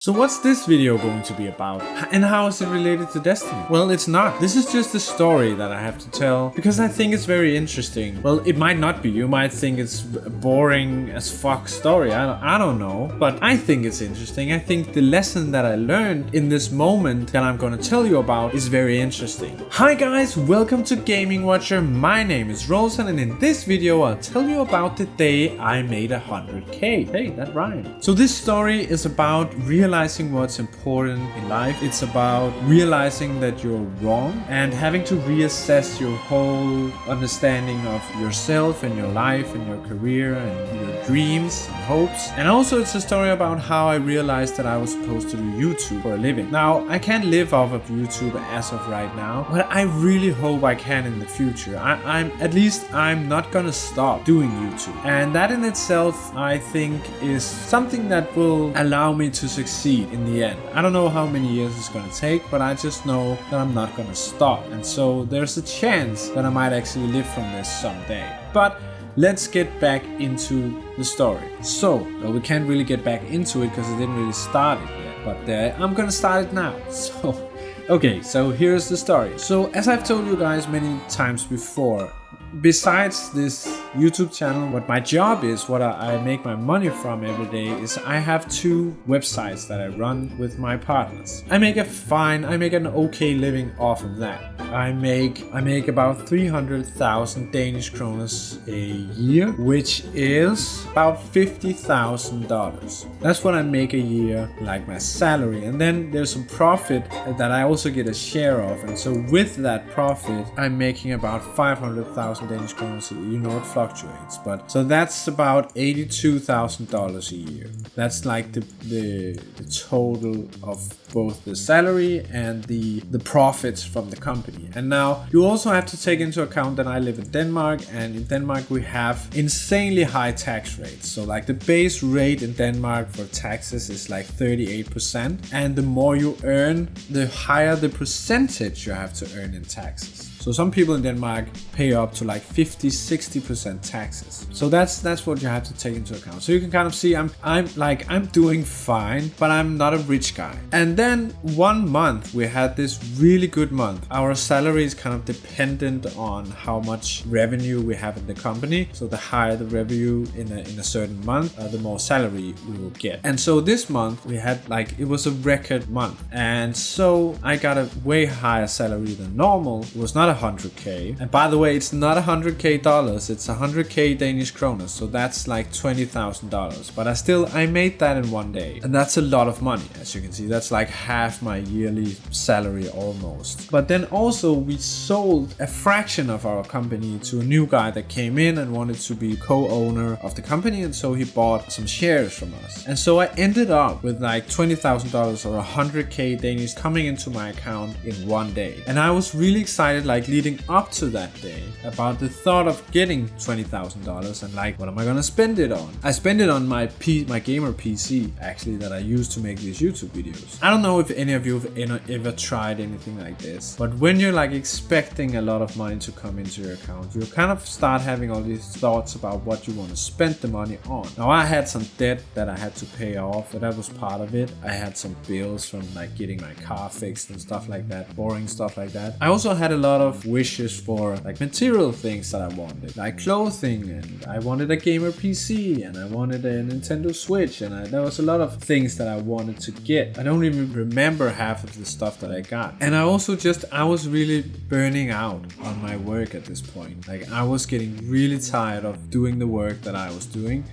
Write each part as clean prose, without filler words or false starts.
So what's this video going to be about? And how is it related to Destiny? Well, it's not. This is just a story that I have to tell because I think it's very interesting. Well, it might not be. You might think it's a boring as fuck story. I don't know. But I think it's interesting. I think the lesson that I learned in this moment that I'm going to tell you about is very interesting. Hi guys, welcome to Gaming Watcher. My name is Rosen and in this video I'll tell you about the day I made 100k. Hey, that rhymed. So this story is about realizing what's important in life. It's about realizing that you're wrong and having to reassess your whole understanding of yourself and your life and your career and your dreams and hopes. And also it's a story about how I realized that I was supposed to do YouTube for a living. Now, I can't live off of YouTube as of right now, but I really hope I can in the future. I'm not gonna stop doing YouTube. And that in itself, I think, is something that will allow me to succeed in the end. I don't know how many years it's gonna take, but I just know that I'm not gonna stop. And so there's a chance that I might actually live from this someday. But let's get back into the story. So, well, we can't really get back into it because it didn't really start it yet, but I'm gonna start it now. Okay, so here's the story. So, as I've told you guys many times before, besides this YouTube channel, what my job is, what I make my money from every day is I have two websites that I run with my partners. I make an okay living off of that. I make about 300,000 Danish kroners a year, which is about $50,000. That's what I make a year, like my salary. And then there's some profit that I also get a share of. And so with that profit, I'm making about 500,000 Danish kroners a year. You know, it fluctuates, but so that's about $82,000 a year. That's like the total of both the salary and the profits from the company. And now you also have to take into account that I live in Denmark, and in Denmark we have insanely high tax rates. So like the base rate in Denmark for taxes is like 38%, and the more you earn, the higher the percentage you have to earn in taxes. So some people in Denmark pay up to like 50-60% taxes. So that's what you have to take into account. So you can kind of see I'm doing fine, but I'm not a rich guy. And then one month we had this really good month. Our salary is kind of dependent on how much revenue we have in the company. So the higher the revenue in a certain month, the more salary we will get. And so this month we had it was a record month. And so I got a way higher salary than normal. It was not 100k, and by the way, it's not 100k dollars, it's 100k Danish kroner, so that's like $20,000. But I made that in one day, and that's a lot of money. As you can see, that's like half my yearly salary almost. But then also we sold a fraction of our company to a new guy that came in and wanted to be co-owner of the company, and so he bought some shares from us. And so I ended up with like $20,000 or 100k Danish coming into my account in one day. And I was really excited, leading up to that day, about the thought of getting $20,000 and what am I gonna spend it on? I spend it on my gamer PC actually that I use to make these YouTube videos. I don't know if any of you have ever tried anything like this, but when you're expecting a lot of money to come into your account, you kind of start having all these thoughts about what you want to spend the money on. Now I had some debt that I had to pay off, but that was part of it. I had some bills from getting my car fixed and stuff like that, boring stuff like that. I also had a lot of wishes for material things that I wanted, like clothing, and I wanted a gamer PC, and I wanted a Nintendo Switch, and there was a lot of things that I wanted to get. I don't even remember half of the stuff that I got. And I was really burning out on my work at this point. I was getting really tired of doing the work that I was doing.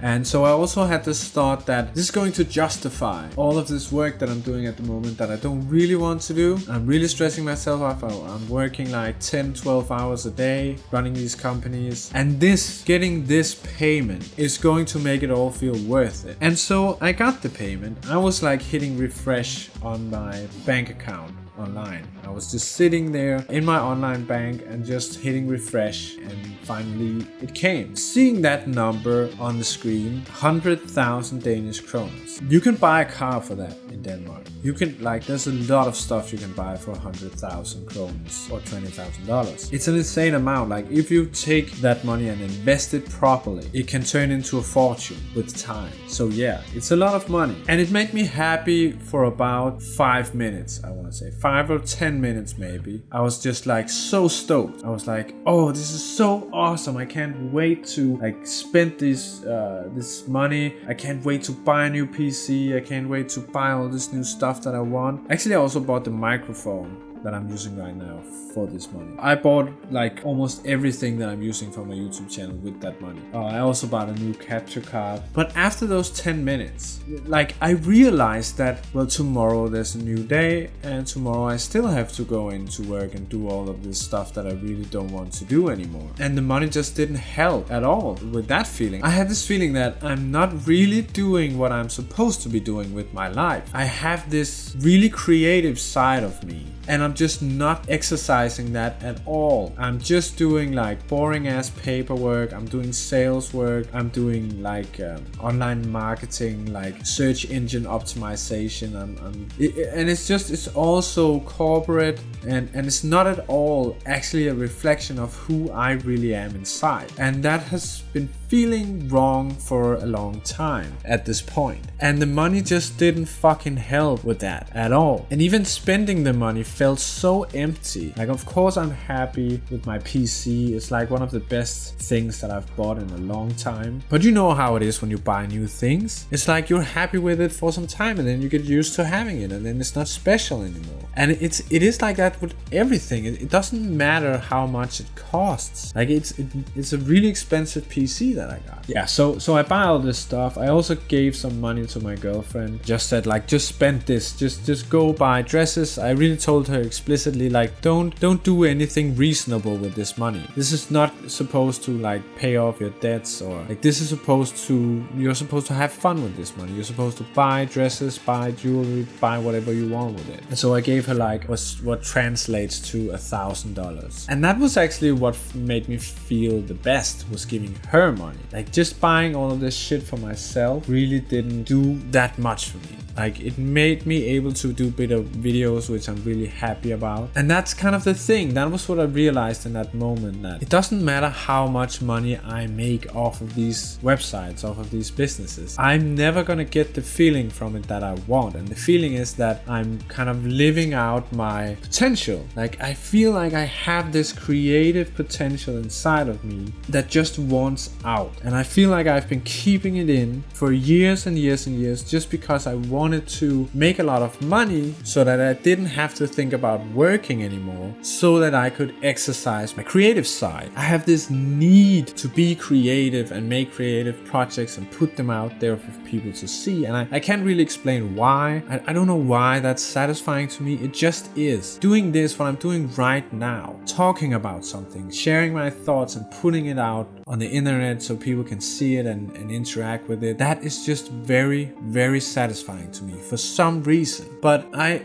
And so I also had this thought that this is going to justify all of this work that I'm doing at the moment that I don't really want to do. I'm really stressing myself out. I'm working 10-12 hours a day running these companies. And getting this payment is going to make it all feel worth it. And so I got the payment. I was hitting refresh on my bank account online. I was just sitting there in my online bank and just hitting refresh, and finally it came. Seeing that number on the screen, 100,000 Danish kroners. You can buy a car for that in Denmark. You can, like, there's a lot of stuff you can buy for 100,000 kroners or $20,000. It's an insane amount. Like, if you take that money and invest it properly, it can turn into a fortune with time. So yeah, it's a lot of money. And it made me happy for about 5 minutes, I want to say. 5 or 10 minutes maybe. I was just like so stoked. I was like, oh, this is so awesome. I can't wait to like spend this money. I can't wait to buy a new PC. I can't wait to buy all this new stuff that I want. Actually, I also bought the microphone that I'm using right now for this money. I bought like almost everything that I'm using for my YouTube channel with that money. I also bought a new capture card. But after those 10 minutes, like I realized that, well, tomorrow there's a new day and tomorrow I still have to go into work and do all of this stuff that I really don't want to do anymore. And the money just didn't help at all with that feeling. I had this feeling that I'm not really doing what I'm supposed to be doing with my life. I have this really creative side of me, and I'm just not exercising that at all. I'm just doing like boring ass paperwork. I'm doing sales work. I'm doing like online marketing, like search engine optimization. And it's also corporate, and it's not at all actually a reflection of who I really am inside. And that has been feeling wrong for a long time at this point. And the money just didn't fucking help with that at all. And even spending the money felt so empty. Like, of course I'm happy with my PC. It's like one of the best things that I've bought in a long time. But you know how it is when you buy new things. It's like you're happy with it for some time and then you get used to having it and then it's not special anymore. And it is like that with everything. It doesn't matter how much it costs. Like it's a really expensive PC that I got. Yeah, so I buy all this stuff. I also gave some money to my girlfriend. Just said like, just spend this. Just go buy dresses. I really told her explicitly like, don't do anything reasonable with this money. This is not supposed to like pay off your debts, or like this is you're supposed to have fun with this money. You're supposed to buy dresses, buy jewelry, buy whatever you want with it. And so I gave her like what translates to $1,000. And that was actually what made me feel the best, was giving her money. Like just buying all of this shit for myself really didn't do that much for me. Like it made me able to do bit of videos, which I'm really happy about. And that's kind of the thing. That was what I realized in that moment, that it doesn't matter how much money I make off of these websites, off of these businesses. I'm never gonna get the feeling from it that I want. And the feeling is that I'm kind of living out my potential. Like I feel like I have this creative potential inside of me that just wants out. And I feel like I've been keeping it in for years and years and years just because I wanted to make a lot of money so that I didn't have to think about working anymore, so that I could exercise my creative side. I have this need to be creative and make creative projects and put them out there for people to see. And I can't really explain why. I don't know why that's satisfying to me. It just is. Doing this, what I'm doing right now, talking about something, sharing my thoughts and putting it out on the internet so people can see it and interact with it, that is just very, very satisfying to me for some reason. But I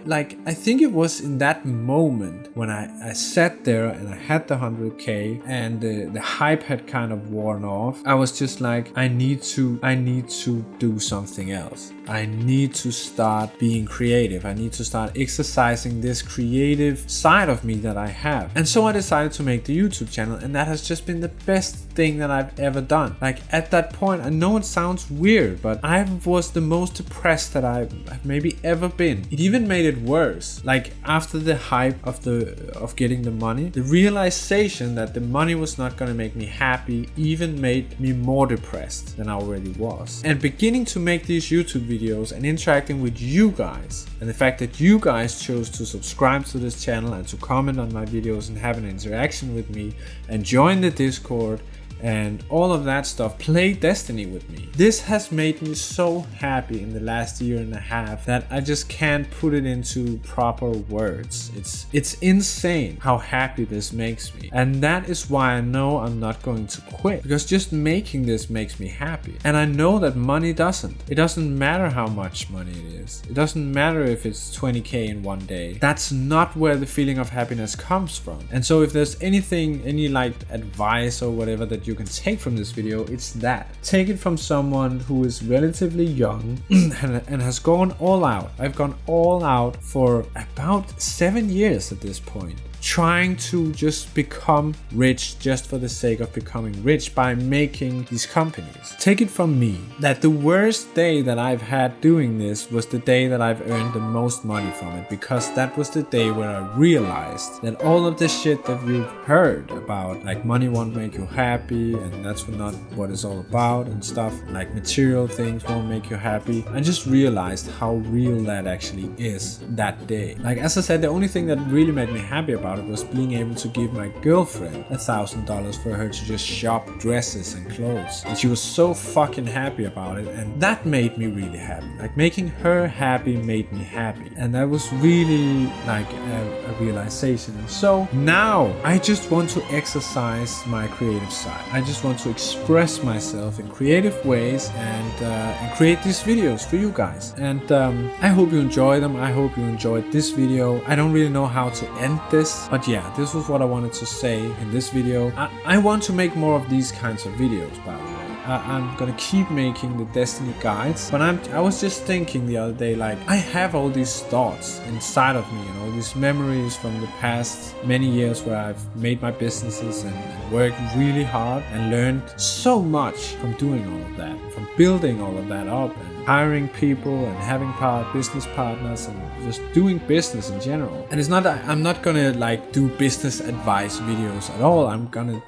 think it was in that moment when I sat there and I had the 100k and the hype had kind of worn off. I was just like, I need to do something else. I need to start being creative. I need to start exercising this creative side of me that I have. And so I decided to make the YouTube channel, and that has just been the best thing that I've ever done. Like at that point, I know it sounds weird, but I was the most depressed that I've maybe ever been. It even made it worse. Like after the hype of getting the money, the realization that the money was not gonna make me happy even made me more depressed than I already was. And beginning to make these YouTube videos and interacting with you guys, and the fact that you guys chose to subscribe to this channel and to comment on my videos and have an interaction with me and join the Discord and all of that stuff, play Destiny with me. This has made me so happy in the last year and a half that I just can't put it into proper words. It's insane how happy this makes me. And that is why I know I'm not going to quit, because just making this makes me happy. And I know that money doesn't. It doesn't matter how much money it is. It doesn't matter if it's 20k in one day. That's not where the feeling of happiness comes from. And so if there's any like advice or whatever that you can take from this video, it's that. Take it from someone who is relatively young and has gone all out. I've gone all out for about 7 years at this point, trying to just become rich just for the sake of becoming rich by making these companies. Take it from me that the worst day that I've had doing this was the day that I've earned the most money from it, because that was the day where I realized that all of the shit that you've heard about, like money won't make you happy and that's not what it's all about and stuff, like material things won't make you happy, I just realized how real that actually is that day. Like, as I said, the only thing that really made me happy about it was being able to give my girlfriend $1,000 for her to just shop dresses and clothes, and she was so fucking happy about it, and that made me really happy. Like, making her happy made me happy, and that was really like a realization. And so now I just want to exercise my creative side. I just want to express myself in creative ways and create these videos for you guys, and I hope you enjoy them. I hope you enjoyed this video. I don't really know how to end this, but yeah, this was what I wanted to say in this video. I want to make more of these kinds of videos, by the way. I'm gonna keep making the Destiny guides, but I was just thinking the other day, like, I have all these thoughts inside of me and all these memories from the past many years where I've made my businesses and worked really hard and learned so much from doing all of that, from building all of that up and hiring people and having business partners and just doing business in general. And it's not that I'm not gonna like do business advice videos at all.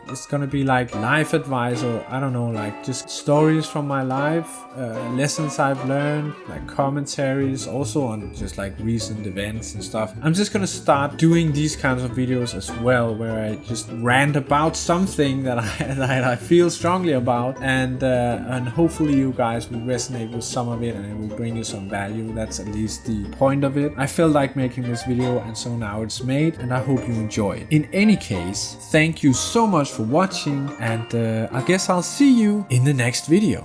It's gonna be like life advice, or I don't know, like just stories from my life, lessons I've learned, like commentaries also on just like recent events and stuff. I'm just gonna start doing these kinds of videos as well, where I just rant about something that I feel strongly about, and hopefully you guys will resonate with some of it and it will bring you some value. That's at least the point of it. I felt like making this video, and so now it's made, and I hope you enjoy it. In any case, thank you so much for watching, and I guess I'll see you in the next video.